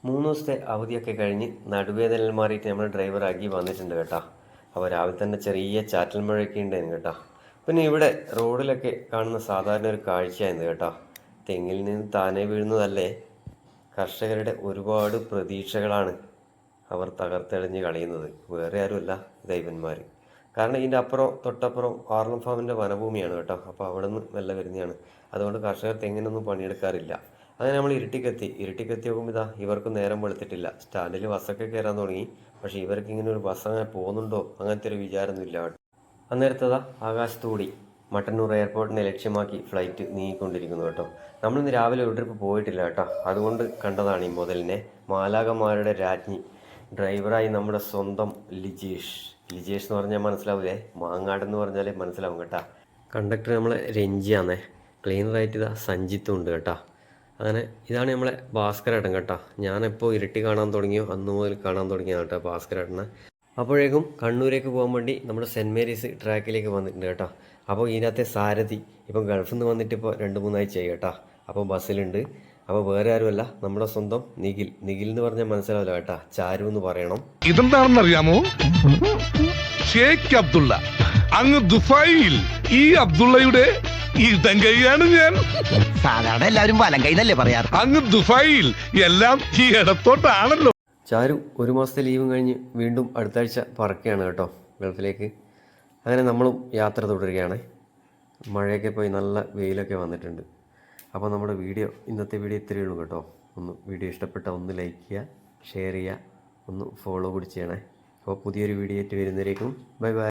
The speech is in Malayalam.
3 ദിവസത്തെ അവധിയൊക്കെ കഴിഞ്ഞ് നടുവേദനയിൽ മാറിയിട്ട് നമ്മൾ ഡ്രൈവറാക്കി വന്നിട്ടുണ്ട് കേട്ടോ. അപ്പോൾ രാവിലെ തന്നെ ചെറിയ ചാറ്റൽ മഴയൊക്കെ ഉണ്ടായിരുന്നു കേട്ടോ. പിന്നെ ഇവിടെ റോഡിലൊക്കെ കാണുന്ന സാധാരണ ഒരു കാഴ്ചയായിരുന്നു കേട്ടോ. തെങ്ങിൽ നിന്ന് താനെ വീഴുന്നതല്ലേ, കർഷകരുടെ ഒരുപാട് പ്രതീക്ഷകളാണ് അവർ തകർത്തെറിഞ്ഞ് കളയുന്നത്. വേറെ ആരുമല്ല, ദൈവന്മാർ. കാരണം ഇതിൻ്റെ അപ്പുറം തൊട്ടപ്പുറം ആർലം ഫാമിൻ്റെ വനഭൂമിയാണ് കേട്ടോ. അപ്പോൾ അവിടെ നിന്ന് മെല്ലെ വരുന്നതാണ്. അതുകൊണ്ട് കർഷകർ തെങ്ങിനൊന്നും പണിയെടുക്കാറില്ല. അങ്ങനെ നമ്മൾ ഇരുട്ടിക്കെത്തി നോക്കുമ്പോൾ ഇവർക്ക് നേരം വെളുത്തിട്ടില്ല. സ്റ്റാൻഡിൽ ബസ്സൊക്കെ കയറാൻ തുടങ്ങി. പക്ഷേ ഇവർക്ക് ഇങ്ങനെ ഒരു ബസ് അങ്ങനെ പോകുന്നുണ്ടോ അങ്ങനത്തെ ഒരു വിചാരമൊന്നുമില്ല കേട്ടോ. അന്നേരത്തതാ ആകാശത്തുകൂടി മട്ടന്നൂർ എയർപോർട്ടിനെ ലക്ഷ്യമാക്കി ഫ്ലൈറ്റ് നീങ്ങിക്കൊണ്ടിരിക്കുന്നു കേട്ടോ. നമ്മളിന്ന് രാവിലെ ഒരു ട്രിപ്പ് പോയിട്ടില്ല കേട്ടോ. അതുകൊണ്ട് കണ്ടതാണ് ഈ മുതലിനെ. മാലാകന്മാരുടെ രാജ്ഞി ഡ്രൈവറായി നമ്മുടെ സ്വന്തം ലിജേഷ് എന്ന് പറഞ്ഞാൽ മനസ്സിലാവില്ലേ, മാങ്ങാട് എന്ന് പറഞ്ഞാലേ മനസ്സിലാവും കേട്ടോ. കണ്ടക്ടർ നമ്മളെ രഞ്ജിയാന്നേ, ക്ലീനറായിട്ട് സഞ്ജിത്തും ഉണ്ട് കേട്ടോ. അങ്ങനെ ഇതാണ് നമ്മളെ ഭാസ്കരേട്ടൻ കേട്ടോ. ഞാനെപ്പോൾ ഇരുട്ടി കാണാൻ തുടങ്ങിയോ അന്ന് മുതൽ കാണാൻ തുടങ്ങിയാണ് കേട്ടോ ഭാസ്കരേട്ടനെ. അപ്പോഴേക്കും കണ്ണൂരേക്ക് പോകാൻ വേണ്ടി നമ്മുടെ സെൻറ്റ് മേരീസ് ട്രാക്കിലേക്ക് വന്നിട്ടുണ്ട് കേട്ടോ. അപ്പോൾ ഇതിനകത്തെ സാരഥി ഇപ്പം ഗൾഫിൽ നിന്ന് വന്നിട്ട് ഇപ്പോൾ 2-3 ആഴ്ചയായി കേട്ടോ. അപ്പോൾ ബസ്സിലുണ്ട്. അപ്പോൾ വേറെ ആരുമല്ല, നമ്മുടെ സ്വന്തം നിഖിൽ എന്ന് പറഞ്ഞാൽ മനസ്സിലാവില്ല കേട്ടോ, ചാരു എന്ന് പറയണം. ഇതെന്താണെന്നറിയാമോ? ഷേഖ് അബ്ദുള്ള. അങ്ങ് ദുബായിൽ ഈ അബ്ദുള്ളയുടെ ഇടങ്കൈയാണ് ഞാൻ. സാധാരണ എല്ലാവരും വലം കൈന്നല്ലേ പറയാറ്. അങ്ങ് ദുബായിൽ എല്ലാം ഈ ഇടത്തോട്ടാണല്ലോ. ചാരു 1 മാസത്തെ ലീവും കഴിഞ്ഞ് വീണ്ടും അടുത്ത ആഴ്ച പറക്കുകയാണ് കേട്ടോ ഗൾഫിലേക്ക്. അങ്ങനെ നമ്മളും യാത്ര തുടരുകയാണ്. മഴയൊക്കെ പോയി നല്ല വെയിലൊക്കെ വന്നിട്ടുണ്ട്. അപ്പോൾ നമ്മുടെ ഇന്നത്തെ വീഡിയോ ഇത്രയേ ഉള്ളൂ കേട്ടോ. വീഡിയോ ഇഷ്ടപ്പെട്ട ഒന്ന് ലൈക്ക് ചെയ്യുക, ഷെയർ ചെയ്യുക, ഒന്ന് ഫോളോ കൂടി ചെയ്യണേ. അപ്പോൾ പുതിയൊരു വീഡിയോ ആയിട്ട് വരുന്നവരേക്കും ബൈ ബൈ.